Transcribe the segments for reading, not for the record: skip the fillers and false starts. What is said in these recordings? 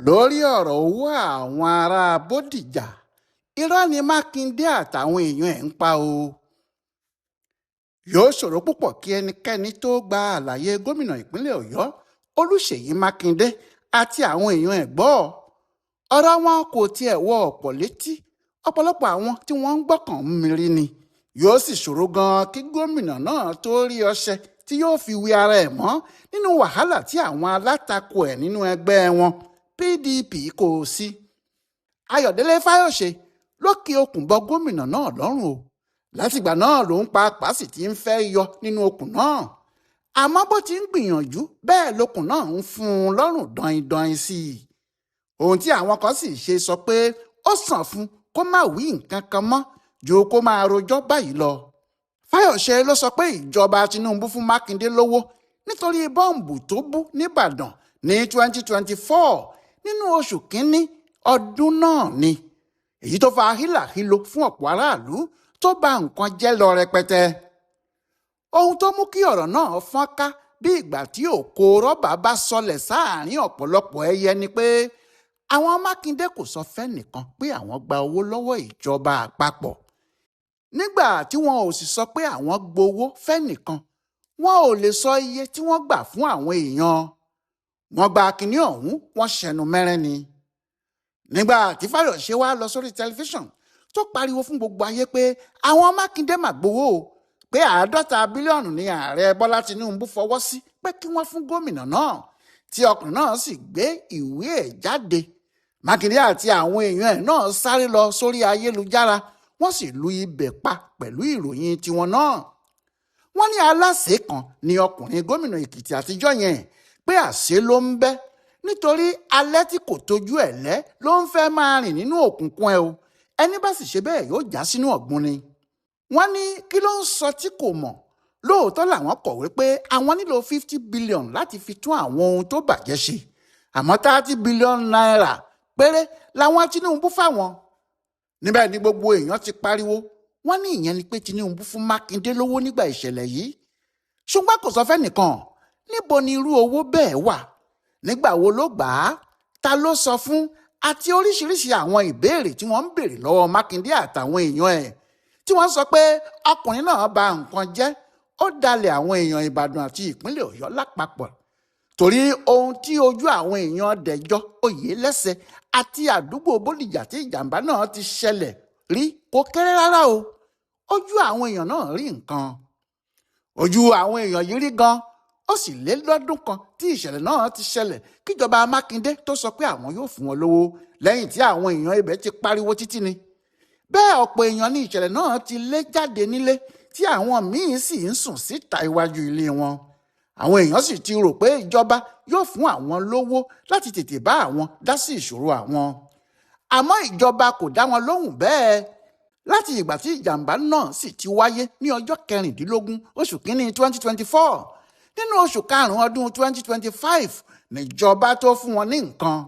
lórí ọ̀rọ̀ owó àwọn ará Bodija. Irọ́ ni Makinde àtàwọn èèyàn ẹ̀ ń pa o. Yóò ṣòro púpọ̀ kí ẹnikẹ́ni tó gba àlàyé gómìnà ìpínlẹ̀ Ọ̀yọ́ Olúṣèyí Makinde àti àwọn èèyàn ẹ̀ gbọ́. Ọ̀rọ̀ wọn kò tiẹ̀ wọ ọ̀pọ̀ létí. Ọ̀pọ̀lọpọ̀ àwọn tí wọ́n ń gbọ́kàn mìírí ni. Yóò sì ṣòro gan-an kí gómìnà náà tó rí ọṣẹ tí yóò fi wí ara ẹ̀ mọ́ nínú wàhálà tí àwọn alátakò ẹ̀ nínú ẹgbẹ́ wọn PDP kò sí. Ayọ̀délé Fayoṣe ló kí okùn bọ gómìnà náà lọ́rùn o. Látìgbà náà lòun pàápàá sì ti ń fẹ́ yọ nínú okùn náà. Àmọ́ bó ti ń gbìyànjú bẹ́ẹ̀ lókùn náà ń fún un lọ́rùn dọ̀yìn-dọ̀yìn sí i. Ohun tí àwọn kan sì ṣe sọ pé ó sàn fún kó má wí nǹkan kan mọ́ ju kó máa rojọ́ báyìí lọ. Fayoṣe ló sọ pé ìjọba Tinubu fún Makinde lówó nítorí bọ́ǹbù tó bú Nibadan ní 2024 nínú oṣù kínní ọdún náà ni. Èyí tó fa hílàhílo fún ọ̀pọ̀ aráàlú tó bà nǹkan jẹ́ lọ rẹpẹtẹ. Ohun tó mú kí ọ̀rọ̀ náà fọ́n ká bí ìgbà tí òkò rọ́bà bá sọlẹ̀ sáàárín ọ̀pọ̀lọpọ̀ ẹyẹ ni pé àwọn Makinde kò sọ fẹ́nìkan pé àwọn gba owó lọ́wọ́ ìjọba àpapọ̀. Nígbà tí wọn ò sì sọ pé àwọn gbowó fẹ́nìkan, wọn ò lè sọ iye tí wọ́n gbà fún àwọn èèyàn. Wọ́n gba kinní ọ̀hún, wọ́n ṣẹnu mẹ́rẹ́ ni. Nígbà tí Fayoṣe wá lọ sórí tẹlifíṣàn tó pariwo fún gbogbo ayé pé àwọn Makinde mà gbowó o, pé 50 bílíọ̀nù ni ààrẹ Bọ́lá Tinubu fọwọ́ sí pé kí wọ́n fún gómìnà náà, tí ọkùnrin náà sì gbé ìwé ẹ̀ jáde. Makinde àti àwọn èèyàn ẹ̀ náà sáré lọ sórí ayélujára, wọ́n sì lu ibẹ̀ pa pẹ̀lú ìròyìn tiwọn náà. Wọ́n ní aláṣẹ kan ní ọkùnrin gómìnà Èkìtì àtijọ́ yẹn, pé àṣẹ ló ń bẹ́ nítorí alẹ́ tí kò tójú ẹ̀ lẹ́ ló ń fẹ́ máa rìn nínú òkùnkùn ẹ̀ o. Ẹni bá sì ṣe bẹ́ẹ̀ yóò já sínú ọ̀gbun ni. Wọ́n ní kí ló ń sọ tí kò mọ̀. Lóòótọ́ làwọn kọ̀wé pé àwọn nílò 50 bílíọ̀nù láti fi tún àwọn ohun tó bàjẹ́ ṣe. Àmọ́ 30 bílíọ̀nù náírà péré làwọn Tinubu fáwọn. Níbẹ̀ ni gbogbo èèyàn ti pariwo. Wọ́n ní ìyẹn ni pé Tinubu fún Makinde lówó nígbà ìṣẹ̀lẹ̀ yìí. Ṣùgbọ́n kò sọ fẹ́nìkan. Níbo ni irú owó bẹ́ẹ̀ wà? Nígbà wo ló gbà á? Ta ló sọ fún? Àti oríṣiríṣi àwọn ìbéèrè tí wọ́n ń béèrè lọ́wọ́ Makinde àtàwọn èèyàn ẹ̀. Tí wọ́n sọ pé ọkùnrin náà bà nǹkan jẹ́, ó dalẹ̀ àwọn èèyàn Ìbàdàn àti ìpínlẹ̀ Ọ̀yọ́ lápapọ̀. Torí ohun tí ojú àwọn èèyàn Dẹ̀jọ́, Oyèlẹ́sẹ̀ àti àdúgbò Bodija tí ìjàmbá náà ti ṣẹlẹ̀ rí kò kéré rárá o. Ojú àwọn èèyàn náà rí nǹkan. Ojú àwọn èèyàn yìí rí gan. Ó sì lé lọ́dún kan tí ìṣẹ̀lẹ̀ náà ti ṣẹlẹ̀ kíjọba Makinde tó sọ pé àwọn yóò fún wọn lówó lẹ́yìn tí àwọn èèyàn ibẹ̀ ti pariwo títí ni. Bẹ́ẹ̀ ọ̀pọ̀ èèyàn ní ìṣẹ̀lẹ̀ náà ti lé jáde nílé tí àwọn míín sì ń sùn síta iwájú ilé wọn. Àwọn èèyàn sì ti rò pé ìjọba yóò fún àwọn lówó láti tètè bá àwọn dá sí ìṣòro àwọn. Àmọ́ ìjọba kò dá wọn lóhùn bẹ́ẹ̀. Láti ìgbà tí ìjàmbá náà sì ti wáyé ní ọjọ́ 16 oṣù kínní 2024, nínú oṣù karùn-ún ọdún 2025 níjọba tó fún wọn ní nǹkan.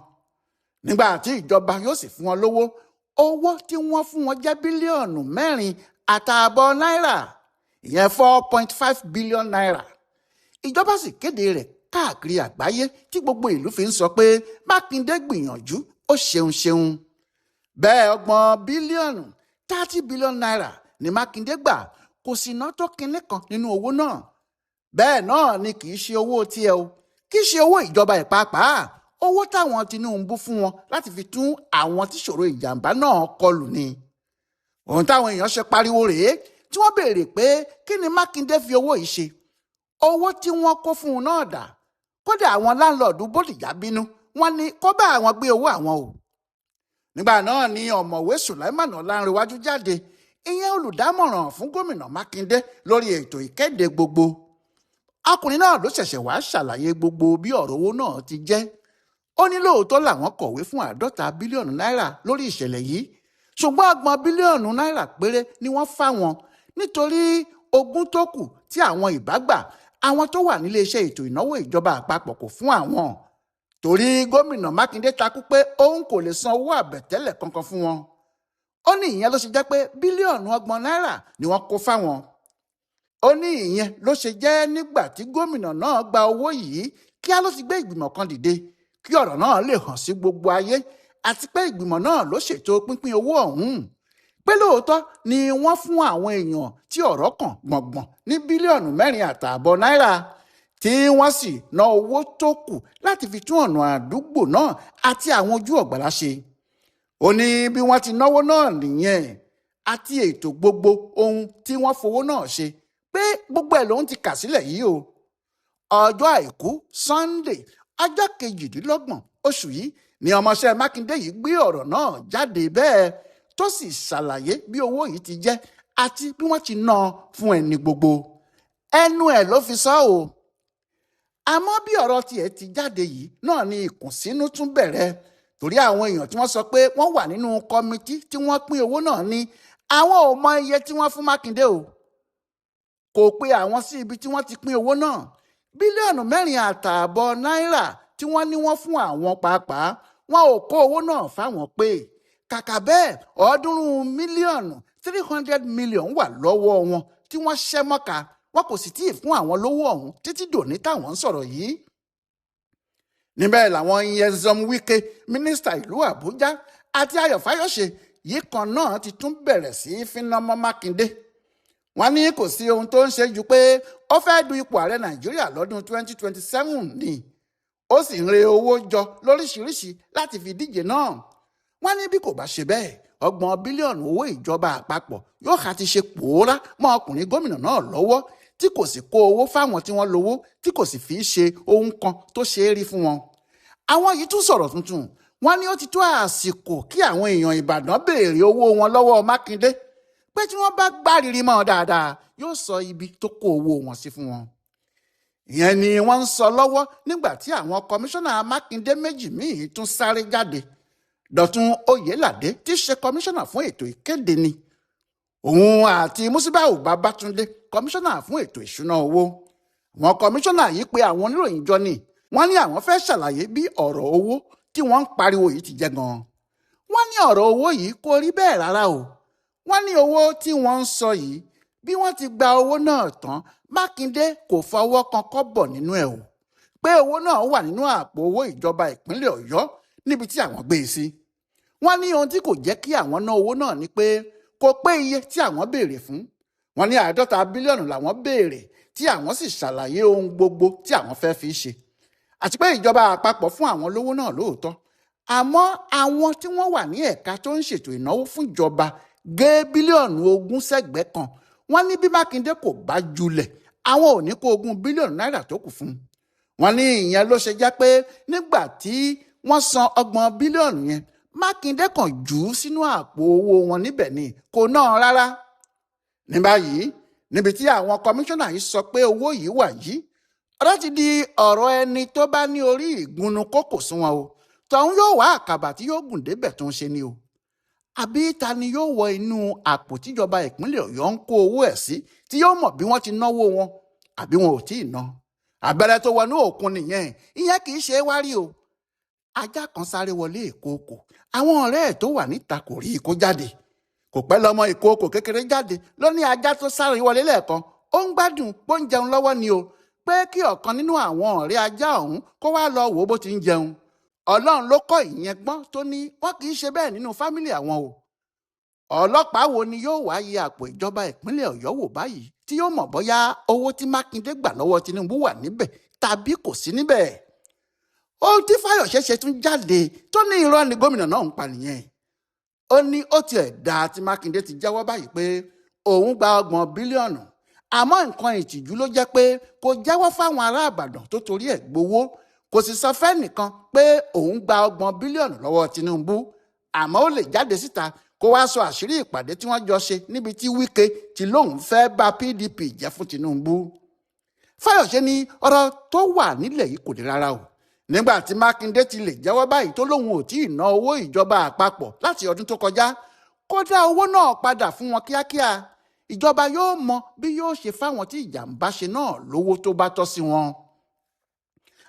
Nígbà tí ìjọba yóò sì fún wọn lówó, owó tí wọ́n fún wọn jẹ́ bílíọ̀nù 4.5 náírà, ìyẹn 4.5 bílíọ̀nù náírà. Ìjọba sì kéde rẹ̀ káàkiri àgbáyé tí gbogbo ìlú fi ń sọ pé Makinde gbìyànjú, ó ṣeun. Bẹ́ẹ̀ 30 bílíọ̀nù 30 bílíọ̀nù náírà ni Makinde gbà, kò sì ná tó kinní kan nínú owó náà. Bẹ́ẹ̀ náà ni kì í ṣe owó tiẹ̀ o, kì í ṣe owó ìjọba ìpapàá, owó táwọn Tinubu fún wọn láti fi tún àwọn tíṣòro ìjàmbá náà kọlù ni. Ohun táwọn èèyàn ṣe pariwo rèé tí wọ́n béèrè pé kí ni Makinde fi owó yìí ṣe. Owó tí wọ́n kó fún un náà dà? Kódà àwọn láńlọ́ọ̀dù Bodija bínú, wọ́n ní kó bá àwọn gbé owó àwọn o. Nígbà náà ni ọ̀mọ̀wé Sulaiman Ọlánrewájú jáde, ìyẹn olùdámọ̀ràn fún gómìnà Makinde lórí ètò ìkéde gbogbo. Ọkùnrin náà ló ṣẹ̀ṣẹ̀ wá ṣàlàyé gbogbo bí ọ̀rọ̀ owó náà ti jẹ́. Ó ní lóòótọ́ làwọn kọ̀wé fún 50 bílíọ̀nù náírà lórí ìṣẹ̀lẹ̀ yìí, ṣùgbọ́n 30 bílíọ̀nù náírà péré ni wọ́n fáwọn nítorí ogún tó kù tí àwọn ìbágbà àwọn tó wà nílé iṣẹ́ ètò ìnáwó ìjọba àpapọ̀ kò fún àwọn. Torí gómìnà Makinde takú pé òun kò lè san owó àbẹ̀tẹ́lẹ̀ kankan fún wọn. Ó ní ìyẹn ló ṣe jẹ́ pé bílíọ̀nù 30 náírà ni wọ́n kó fáwọn. Ó ní ìyẹn ló ṣe jẹ́ nígbà tí gómìnà náà gba owó yìí kíá ló ti gbé ìgbìmọ̀ kan dìde kí ọ̀rọ̀ náà lè hàn sí gbogbo ayé àti pé ìgbìmọ̀ náà ló ṣètò pínpín owó ọ̀hún, pé lóòótọ́ ni wọ́n fún àwọn èèyàn tí ọ̀rọ̀ kàn gbọ̀ngbọ̀n ní bílíọ̀nù 4.5 náírà tí wọ́n sì ná owó tó kù láti fi tún ọ̀nà àdúgbò náà àti àwọn ojú ọ̀gbàrá ṣe. Ó ní bí wọ́n ti náwó náà nìyẹn àti ètò gbogbo ohun tí wọ́n fowó náà ṣe, pé gbogbo ẹ̀ lòun ti kà sílẹ̀ yìí o. Ọjọ́ àìkú Sunday ọjọ́ 28 oṣù yìí ni ọmọọṣẹ́ Makinde yìí gbé ọ̀rọ̀ náà jáde bẹ́ẹ̀ tó sì ṣàlàyé bí owó yìí ti jẹ́ àti bí wọ́n ti ná fún ẹni gbogbo. Ẹnu ẹ̀ ló fi sọ o. Àmọ́ bí ọ̀rọ̀ tiẹ̀ ti jáde yìí náà ni ìkùnsínú tún bẹ̀rẹ̀, torí àwọn èèyàn tí wọ́n sọ pé wọ́n wà nínú kọ́mítì tí wọ́n pín owó náà ní àwọn ò mọ iye tí wọ́n fún Makinde o. Kò pe àwọn sí ibi tí wọ́n ti pín owó náà. Bílíọ̀nù 4.5 náírà tí wọ́n ní wọ́n fún àwọn pàápàá wọn ò kó owó náà fáwọn pé. Kàkà bẹ́ẹ̀ 300 million wà lọ́wọ́ wọn tí wọ́n ṣẹ́ mọ́ka, wọn kò sì tíì fún àwọn lówó ọ̀hún títí dòní táwọn ń sọ̀rọ̀ yìí. Níbẹ̀ làwọn Nyesom Wike, mínísítà ìlú Àbújá, àti Fayoṣe yìí kan náà ti tún bẹ̀rẹ̀ sí í fínná mọ́ Makinde. Wọ́n ní kò sí ohun tó ń ṣe ju pé ó fẹ́ du ipò ààrẹ Nàìjíríà lọ́dún 2027 ni. Ó sì ń re owó jọ lóríṣiríṣi láti fi díje náà. Wọ́n ní bí kò bá ṣe bẹ́ẹ̀ 30 bílíọ̀nù owó ìjọba àpapọ̀ yóò ha ti ṣe pòórá mọ́ ọkùnrin gómìnà náà lọ́wọ́ tí kò sì kó owó fáwọn tí wọ́n lówó tí kò sì fi ṣe ohun kan tó ṣe é rí fún wọn. Àwọn yìí tún sọ̀rọ̀ tuntun. Wọ́n ní ó ti tó àsìkò kí àwọn èèyàn Ìbàdàn béèrè owó wọn lọ́wọ́ Makinde, pé tí wọ́n bá gbárìrì mọ́ dáadáa yóò sọ ibi tó kó owó wọn sí fún wọn. Ìyẹn ni wọ́n ń sọ lọ́wọ́ nígbà tí àwọn kọmíṣánná Makinde méjì míì tún sáré jáde. Dọ̀tun Oyèládé tí í ṣe kọmíṣánná fún ètò ìkéde ni. Òun àti Musibau Babátúndé kọmíṣánná fún ètò ìṣúná owó. Àwọn kọmíṣánná yìí pé àwọn oníròyìn jọ ni. Wọ́n ní àwọn fẹ́ ṣàlàyé bí ọ̀rọ̀ owó tí wọ́n ń pariwo yìí ti jẹ́ gan-an. Wọ́n ní ọ̀rọ̀ owó yìí kò rí bẹ́ẹ̀ rárá o. Wọ́n ní owó tí wọ́n ń sọ yìí bí wọ́n ti gba owó náà tán Makinde kò fọwọ́ kan kọ́bọ̀ nínú ẹ̀ o, pé owó náà wà nínú àpò owó ìjọba ìpínlẹ̀ Ọ̀yọ́ níbi tí àwọn gbé e sí. Wọ́n ní ohun tí kò jẹ́ kí àwọn ná owó náà ni pé kò pé iye tí àwọn béèrè fún. Wọ́n ní 50 bílíọ̀nù làwọn béèrè tí àwọn sì ṣàlàyé ohun gbogbo tí àwọn fẹ́ fi ṣe, àti pé ìjọba àpapọ̀ fún àwọn lówó náà lóòótọ́. Àmọ́ àwọn tí wọ́n wà ní ẹ̀ka tó ń ṣètò ìnáwó fún ìjọba gé bílíọ̀nù 20 sẹ́gbẹ̀ẹ́ kan. Wọ́n ní bí Makinde kò bá julẹ̀ àwọn ò ní kó 20 bílíọ̀nù náírà tó kù fún un. Wọ́n ní ìyẹn ló ṣe jẹ́ pé nígbà tí wọ́n san 30 bílíọ̀nù yẹn Makinde kàn jù ú sínú àpò owó wọn níbẹ̀ ni kò ná rárá. Ní báyìí níbi tí àwọn kọmíṣánná yìí sọ pé owó yìí wà yìí, ọ̀rọ̀ ti di ọ̀rọ̀ ẹni tó bá ní orí ìgúnnu kókò sún wọn o. Tọ̀hún yóò wá àkàbà tí yóò gùn débẹ̀ tó ń ṣe ni o. Àbí ta ni yóò wọ inú àpò tíjọba ìpínlẹ̀ Ọ̀yọ́ ń kó owó ẹ̀ sí tí yóò mọ̀ bí wọ́n ti náwó wọn àbí wọn ò tí ì ná. Àgbẹ̀rẹ̀ tó wọnú òkun nìyẹn, ìyẹn kì í ṣe é wá rí o. Ajá kan sáré wọlé ìkookò, àwọn ọ̀rẹ́ ẹ̀ tó wà níta kò rí i kó jáde. Kò pẹ́ lọ́mọ ìkookò kékeré jáde ló ní ajá tó sáré wọlé lẹ́ẹ̀kan ó ń gbádùn bó ń jẹun lọ́wọ́ ni o, pé kí ọ̀kan nínú àwọn ọ̀rẹ́ ajá ọ̀hún kó wá lọ wò ó bó ti ń jẹun. Ọlọ́run ló kọ́ ìyẹn gbọ́n tó ní wọ́n kì í ṣe bẹ́ẹ̀ nínú fámílì àwọn o. Ọlọ́pàá wo ni yóò wá yẹ àpò ìjọba ìpínlẹ̀ Ọ̀yọ́ wò báyìí tí yóò mọ̀ bóyá owó tí Makinde gbà lọ́wọ́ Tinubu wà níbẹ̀ tàbí kò sí níbẹ̀. Ohun tí Fayoṣe ṣe tún jáde tó ní irọ́ ni gómìnà náà ń pa nìyẹn. Ó ní ó tiẹ̀ dáa tí Makinde ti jẹ́wọ́ báyìí pé òun gba 30 bílíọ̀nù, àmọ́ nǹkan ìtìjú ló jẹ́ pé kò jẹ́wọ́ fáwọn ará Ìbàdàn tó torí ẹ̀ gbowó, kò sì sọ fẹ́nìkan pé òun gba 30 bílíọ̀nù lọ́wọ́ Tinubu. Àmọ́ ó lè jáde síta kó wá sọ àṣírí ìpàdé tí wọ́n jọ ṣe níbi tí Wike ti lóun fẹ́ bá PDP jẹ́ fún Tinubu. Fayoṣe ní ọ̀rọ̀ tó wà nílẹ̀ yìí kò dé rárá o. Nígbà tí Makinde ti lè jẹ́wọ́ báyìí tó lóun ò tí ì ná owó ìjọba àpapọ̀ láti ọdún tó kọjá, kó dá owó náà padà fún wọn kíákíá. Ìjọba yóò mọ bí yóò ṣe fáwọn tí ìjàmbá ṣe náà lówó tó bá tọ́ sí wọn.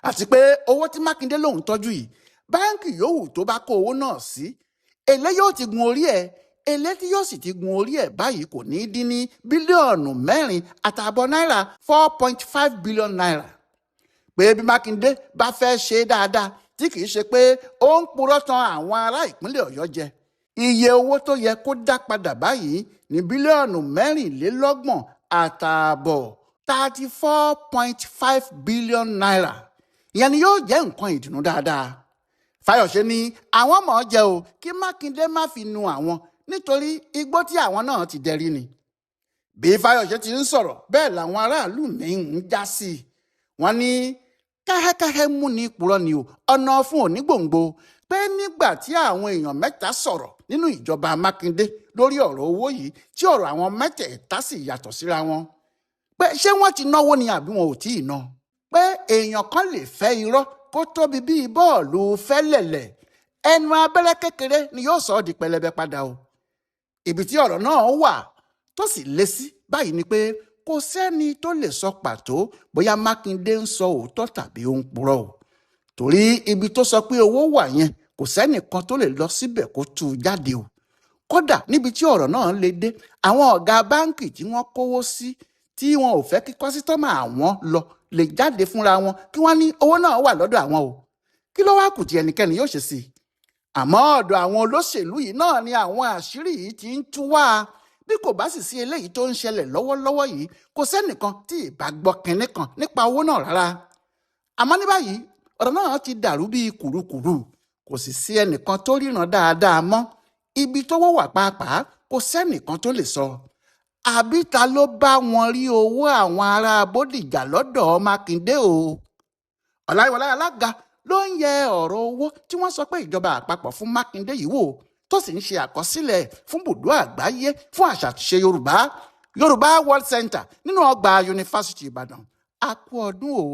Àti pé owó tí Makinde lòun tọ́jú yìí, báńkì yòówù tó bá kó owó náà sí, èlé yóò ti gun orí ẹ̀. Èlé tí yóò sì ti gun orí ẹ̀ báyìí kò ní dín ní bílíọ̀nù 4.5 náírà 4.5 bílíọ̀nù náírà. Pé bí Makinde bá fẹ́ ṣe dáadáa tí kì í ṣe pé ó ń purọ́ tan àwọn ará ìpínlẹ̀ Ọ̀yọ́ jẹ. Iye owó tó yẹ kó dá padà báyìí ní bílíọ̀nù 24.5 34.5 billion naira. Ìyẹn ni yóò jẹ́ nǹkan ìdùnnú dáadáa. Fayoṣe ní àwọn mọ̀ ọ́ jẹ́ o kí Makinde má fi nu àwọn nítorí igbó tí àwọn náà ti dẹrí ni. Bí Fayoṣe ti ń sọ̀rọ̀ bẹ́ẹ̀ làwọn aráàlú mi ń já sí i. Wọ́n ní káhẹ́káhẹ́ mú ní purọ́ ni o, ọ̀nà fún òní gbòǹgbò, pé nígbà tí àwọn èèyàn mẹ́ta sọ̀rọ̀ nínú ìjọba Makinde lórí ọ̀rọ̀ owó yìí tí ọ̀rọ̀ àwọn mẹ́tẹ̀ẹ̀ta sì yàtọ̀ síra wọn, pé ṣé wọ́n ti náwó ni àbí wọn ò tí ì ná, pé èèyàn kan lè fẹ́ irọ́ kó tóbi bíi bọ́ọ̀lù fẹ́lẹ̀lẹ̀, ẹnu abẹ́rẹ́ kékeré ni yóò sọ ọ́ di pẹlẹbẹ padà o. Ibi tí ọ̀rọ̀ náà wà tó sì le sí báyìí ni pé kò sẹ́ni tó lè sọ pàtó bóyá Makinde ń sọ òótọ́ tàbí ó ń purọ́ o. Torí ibi tó sọ pé owó wà yẹn kò sẹ́nìkan tó lè lọ síbẹ̀ kó tú u jáde o. Kódà níbi tí ọ̀rọ̀ náà le dé, àwọn ọ̀gá báǹkì tí wọ́n kówó sí tí wọn ò fẹ́ kí kọ́sítọ́mà àwọn lọ lè jáde fúnra wọn kí wọ́n ní owó náà wà lọ́dọ̀ àwọn o. Kí ló wá kù tí ẹnikẹ́ni yóò ṣe sí i? Àmọ́ ọ̀dọ̀ àwọn olóṣèlú yìí náà ni àwọn àṣírí yìí ti ń tú wá. Bí kò bá sì sí eléyìí tó ń ṣẹlẹ̀ lọ́wọ́lọ́wọ́ yìí, kò sẹ́nìkan tí ì bá gbọ́ kinní kan nípa owó náà rárá. Àmọ́ ní báyìí ọ̀rọ̀ náà ti dàrú bíi kùrukùru, kò sì sí ẹnìkan tó ríran dáadáa mọ́. Ibi tówó wà pàápàá kò sẹ́nìkan tó lè sọ. Àbí ta ló bá wọn rí owó àwọn ará Bodija lọ́dọ̀ Makinde o? Ọláyíwọlá alága ló ń yẹ ọ̀rọ̀ owó tí wọ́n sọ pé ìjọba àpapọ̀ fún Makinde yìí wò, tó sì ń ṣe àkọsílẹ̀ fún bùdó àgbáyé fún àṣà àti ìṣe Yorùbá World Center nínú ọgbà yunifásitì Ìbàdàn. A kú ọdún o.